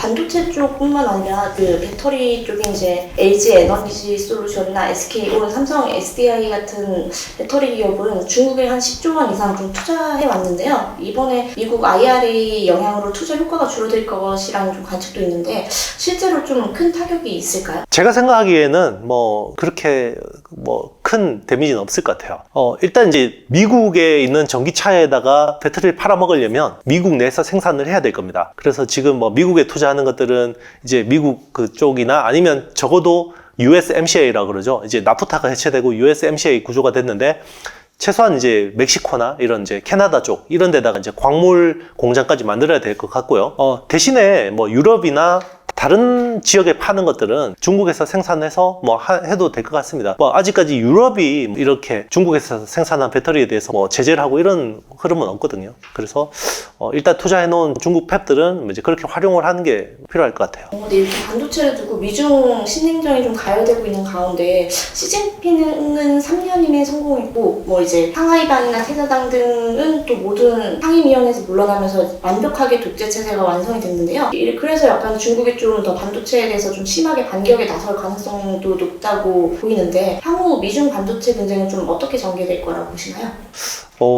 반도체 쪽뿐만 아니라 그 배터리 쪽인 이제 LG 에너지 솔루션이나 SK 혹은 삼성 SDI 같은 배터리 기업은 중국에 한 10조 원 이상 좀 투자해 왔는데요. 이번에 미국 IRA 영향으로 투자 효과가 줄어들 것이라는 좀 관측도 있는데 실제로 좀 큰 타격이 있을까요? 제가 생각하기에는 뭐 그렇게 뭐 큰 데미지는 없을 것 같아요. 일단 이제 미국에 있는 전기차에다가 배터리를 팔아먹으려면 미국 내에서 생산을 해야 될 겁니다. 그래서 지금 뭐 미국에 투자하는 것들은 이제 미국 그쪽이나 아니면 적어도 USMCA라고 그러죠. 이제 나프타가 해체되고 USMCA 구조가 됐는데 최소한 이제 멕시코나 이런 이제 캐나다 쪽 이런 데다가 이제 광물 공장까지 만들어야 될 것 같고요. 대신에 뭐 유럽이나 다른 지역에 파는 것들은 중국에서 생산해서 뭐 해도 될 것 같습니다. 뭐 아직까지 유럽이 이렇게 중국에서 생산한 배터리에 대해서 뭐 제재를 하고 이런 흐름은 없거든요. 그래서 일단 투자해 놓은 중국 팹들은 이제 그렇게 활용을 하는 게 필요할 것 같아요. 네, 이렇게 반도체를 두고 미중 신냉전이 좀 가열되고 있는 가운데 시진핑은 3년임에 성공했고 뭐 이제 상하이당이나 태자당 등은 또 모든 상임위원회에서 물러나면서 완벽하게 독재 체제가 완성이 됐는데요. 그래서 약간 중국이 좀 더 반도체에 대해서 좀 심하게 반격에 나설 가능성도 높다고 보이는데 향후 미중 반도체 분쟁은 좀 어떻게 전개될 거라고 보시나요?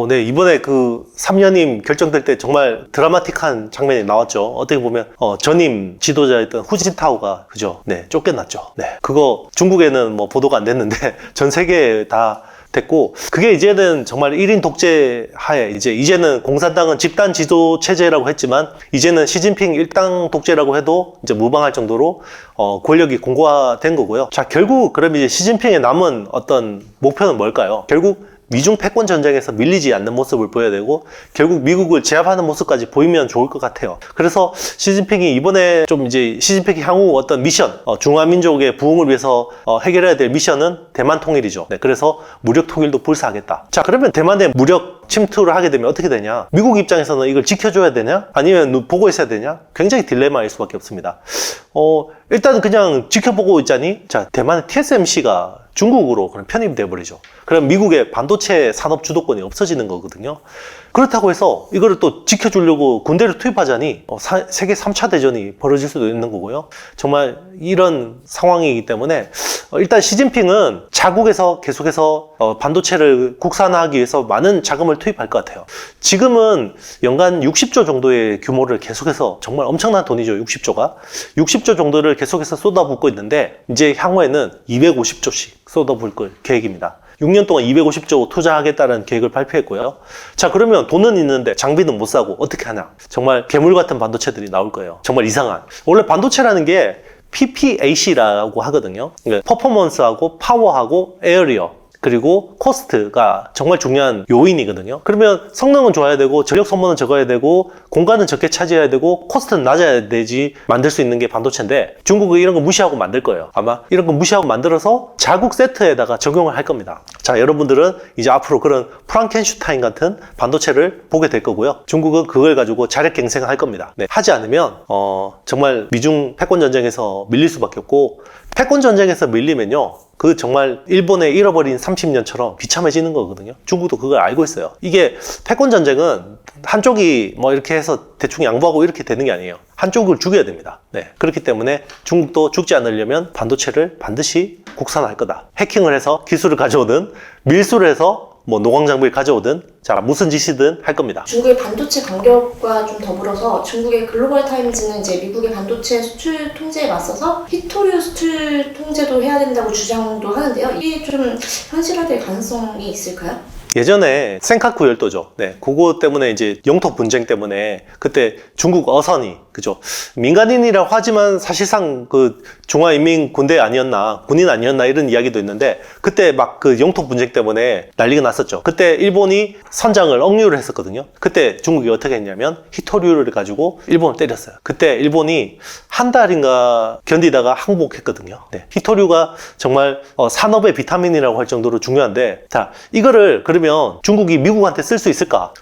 네, 이번에 그 3년임 결정될 때 정말 드라마틱한 장면이 나왔죠. 어떻게 보면, 전임 지도자였던 후진타오가, 그죠? 네, 쫓겨났죠. 네. 그거 중국에는 뭐 보도가 안 됐는데 전 세계에 다 됐고, 그게 이제는 정말 1인 독재 하에, 이제는 공산당은 집단 지도 체제라고 했지만, 이제는 시진핑 일당 독재라고 해도 이제 무방할 정도로, 권력이 공고화된 거고요. 자, 결국 그럼 이제 시진핑의 남은 어떤 목표는 뭘까요? 결국 미중 패권 전쟁에서 밀리지 않는 모습을 보여야 되고 결국 미국을 제압하는 모습까지 보이면 좋을 것 같아요. 그래서 시진핑이 이번에 좀 이제 시진핑이 향후 어떤 미션, 중화민족의 부흥을 위해서 해결해야 될 미션은 대만 통일이죠. 네, 그래서 무력 통일도 불사하겠다. 자, 그러면 대만에 무력 침투를 하게 되면 어떻게 되냐? 미국 입장에서는 이걸 지켜줘야 되냐? 아니면 보고 있어야 되냐? 굉장히 딜레마일 수밖에 없습니다. 일단 그냥 지켜보고 있자니, 자, 대만의 TSMC가 중국으로 그럼 편입이 돼버리죠. 그럼 미국의 반도체 산업 주도권이 없어지는 거거든요. 그렇다고 해서 이거를 또 지켜주려고 군대를 투입하자니 세계 3차 대전이 벌어질 수도 있는 거고요. 정말 이런 상황이기 때문에 일단 시진핑은 자국에서 계속해서 반도체를 국산화하기 위해서 많은 자금을 투입할 것 같아요. 지금은 연간 60조 정도의 규모를 계속해서 정말 엄청난 돈이죠. 60조가. 60조 정도를 계속해서 쏟아붓고 있는데 이제 향후에는 250조씩 쏟아부을 계획입니다. 6년 동안 250조 투자하겠다는 계획을 발표했고요. 자, 그러면 돈은 있는데 장비는 못 사고 어떻게 하냐? 정말 괴물 같은 반도체들이 나올 거예요. 정말 이상한. 원래 반도체라는 게 PPAC라고 하거든요. 퍼포먼스하고 파워하고 에어리어 그리고 코스트가 정말 중요한 요인이거든요. 그러면 성능은 좋아야 되고 전력 소모는 적어야 되고 공간은 적게 차지해야 되고 코스트는 낮아야 되지 만들 수 있는 게 반도체인데 중국은 이런 거 무시하고 만들 거예요. 아마 이런 거 무시하고 만들어서 자국 세트에다가 적용을 할 겁니다. 자, 여러분들은 이제 앞으로 그런 프랑켄슈타인 같은 반도체를 보게 될 거고요. 중국은 그걸 가지고 자력갱생을 할 겁니다. 네, 하지 않으면 정말 미중 패권 전쟁에서 밀릴 수밖에 없고 패권 전쟁에서 밀리면요. 그 정말 일본의 잃어버린 30년처럼 비참해지는 거거든요. 중국도 그걸 알고 있어요. 이게 패권 전쟁은 한쪽이 뭐 이렇게 해서 대충 양보하고 이렇게 되는 게 아니에요. 한쪽을 죽여야 됩니다. 네. 그렇기 때문에 중국도 죽지 않으려면 반도체를 반드시 국산화할 거다. 해킹을 해서 기술을 가져오든 밀수를 해서 뭐 노광 장비를 가져오든 자 무슨 짓이든 할 겁니다. 중국의 반도체 간격과 좀 더불어서 중국의 글로벌 타임즈는 이제 미국의 반도체 수출 통제에 맞서서 히토류 수출 통제도 해야 된다고 주장도 하는데요. 이게 좀 현실화될 가능성이 있을까요? 예전에 센카쿠 열도죠. 네, 그거 때문에 이제 영토 분쟁 때문에 그때 중국 어선이 그죠? 민간인이라고 하지만 사실상 그 중화인민군대 아니었나, 군인 아니었나 이런 이야기도 있는데 그때 막 그 영토 분쟁 때문에 난리가 났었죠. 그때 일본이 선장을 억류를 했었거든요. 그때 중국이 어떻게 했냐면 히토류를 가지고 일본을 때렸어요. 그때 일본이 한 달인가 견디다가 항복했거든요. 네, 히토류가 정말 산업의 비타민이라고 할 정도로 중요한데 자, 이거를 그러면 중국이 미국한테 쓸 수 있을까?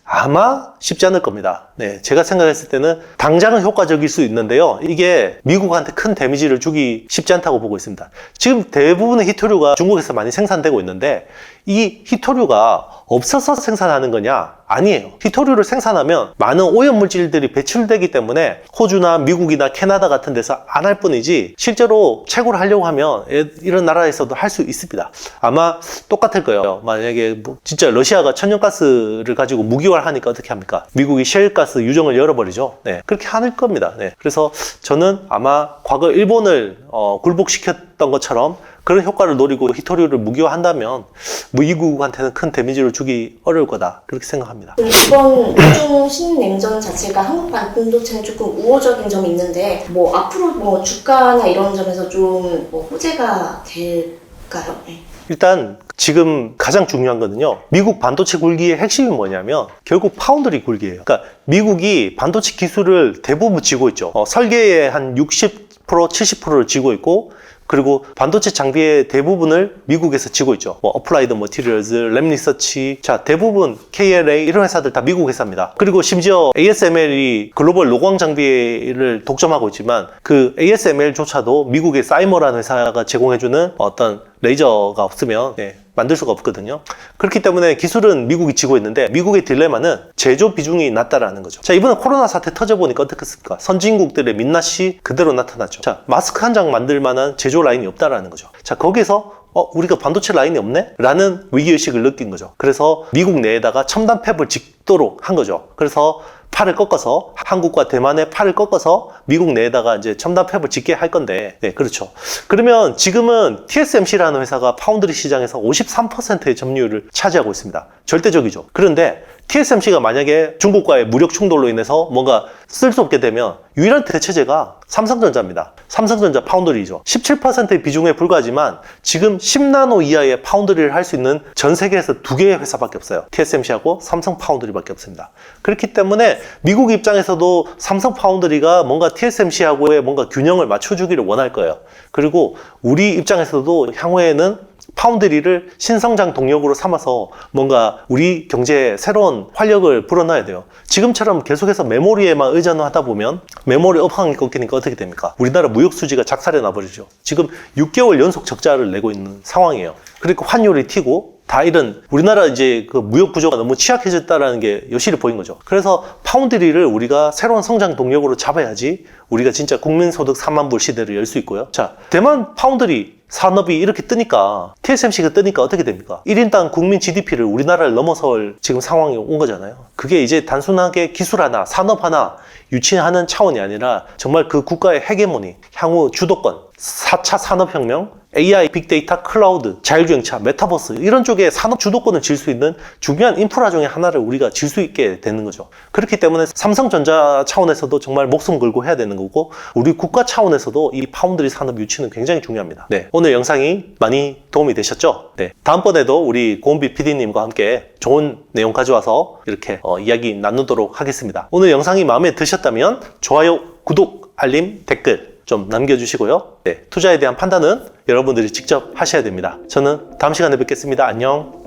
아마 쉽지 않을 겁니다. 네, 제가 생각했을 때는 당장은 효과적일 수 있는데요. 이게 미국한테 큰 데미지를 주기 쉽지 않다고 보고 있습니다. 지금 대부분의 히토류가 중국에서 많이 생산되고 있는데 이 히토류가 없어서 생산하는 거냐? 아니에요. 히토류를 생산하면 많은 오염물질들이 배출되기 때문에 호주나 미국이나 캐나다 같은 데서 안 할 뿐이지 실제로 채굴을 하려고 하면 이런 나라에서도 할 수 있습니다. 아마 똑같을 거예요. 만약에 뭐 진짜 러시아가 천연가스를 가지고 무기화를 하니까 어떻게 합니까? 미국이 셰일가스 유정을 열어버리죠. 네, 그렇게 할 겁니다. 네, 그래서 저는 아마 과거 일본을 굴복시켰던 것처럼 그런 효과를 노리고 히토류를 무기화한다면 미국한테는 큰 데미지를 주기 어려울 거다 그렇게 생각합니다. 이번 미중 신냉전 자체가 한국 반도체는 조금 우호적인 점이 있는데 뭐 앞으로 뭐 주가나 이런 점에서 좀 뭐 호재가 될까요? 네. 일단 지금 가장 중요한 거는요, 미국 반도체 굴기의 핵심이 뭐냐면 결국 파운드리 굴기예요. 그러니까 미국이 반도체 기술을 대부분 쥐고 있죠. 설계의 한 60% 70%를 쥐고 있고, 그리고 반도체 장비의 대부분을 미국에서 지고 있죠. 뭐 어플라이드 머티리얼즈, 램리서치, 자 대부분 KLA 이런 회사들 다 미국 회사입니다. 그리고 심지어 ASML이 글로벌 노광 장비를 독점하고 있지만 그 ASML조차도 미국의 사이머라는 회사가 제공해주는 어떤 레이저가 없으면 만들 수가 없거든요. 그렇기 때문에 기술은 미국이 지고 있는데 미국의 딜레마는 제조 비중이 낮다라는 거죠. 자, 이번에 코로나 사태 터져보니까 어떻겠습니까? 선진국들의 민낯이 그대로 나타났죠. 자, 마스크 한 장 만들 만한 제조 라인이 없다라는 거죠. 자, 거기서 우리가 반도체 라인이 없네? 라는 위기의식을 느낀 거죠. 그래서 미국 내에다가 첨단 팹을 짓도록 한 거죠. 그래서 팔을 꺾어서 한국과 대만의 팔을 꺾어서 미국 내에다가 이제 첨단 팹을 짓게 할 건데, 네, 그렇죠. 그러면 지금은 TSMC라는 회사가 파운드리 시장에서 53%의 점유율을 차지하고 있습니다. 절대적이죠. 그런데 TSMC가 만약에 중국과의 무력 충돌로 인해서 뭔가 쓸 수 없게 되면 유일한 대체제가 삼성전자입니다. 삼성전자 파운드리죠. 17%의 비중에 불과하지만 지금 10나노 이하의 파운드리를 할 수 있는 전 세계에서 2개의 회사밖에 없어요. TSMC하고 삼성 파운드리밖에 없습니다. 그렇기 때문에 미국 입장에서도 삼성 파운드리가 뭔가 TSMC하고의 뭔가 균형을 맞춰주기를 원할 거예요. 그리고 우리 입장에서도 향후에는 파운드리를 신성장 동력으로 삼아서 뭔가 우리 경제에 새로운 활력을 불어넣어야 돼요. 지금처럼 계속해서 메모리에만 의존하다 보면 메모리 업황이 꺾이니까 어떻게 됩니까? 우리나라 무역 수지가 작살에 나버리죠. 지금 6개월 연속 적자를 내고 있는 상황이에요. 그러니까 환율이 튀고 다 이런 우리나라 이제 그 무역 구조가 너무 취약해졌다라는 게 여실히 보인 거죠. 그래서 파운드리를 우리가 새로운 성장 동력으로 잡아야지 우리가 진짜 국민소득 3만 불 시대를 열 수 있고요. 자, 대만 파운드리 산업이 이렇게 뜨니까 TSMC가 뜨니까 어떻게 됩니까? 1인당 국민 GDP를 우리나라를 넘어설 지금 상황이 온 거잖아요. 그게 이제 단순하게 기술 하나, 산업 하나 유치하는 차원이 아니라 정말 그 국가의 헤게모니, 향후 주도권, 4차 산업혁명, AI, 빅데이터, 클라우드, 자율주행차, 메타버스 이런 쪽에 산업 주도권을 질 수 있는 중요한 인프라 중에 하나를 우리가 질 수 있게 되는 거죠. 그렇기 때문에 삼성전자 차원에서도 정말 목숨 걸고 해야 되는 거고 우리 국가 차원에서도 이 파운드리 산업 유치는 굉장히 중요합니다. 네, 오늘 영상이 많이 도움이 되셨죠? 네, 다음번에도 우리 고은비 PD님과 함께 좋은 내용 가져와서 이렇게 이야기 나누도록 하겠습니다. 오늘 영상이 마음에 드셨다면 좋아요, 구독, 알림, 댓글 좀 남겨주시고요. 네, 투자에 대한 판단은 여러분들이 직접 하셔야 됩니다. 저는 다음 시간에 뵙겠습니다. 안녕.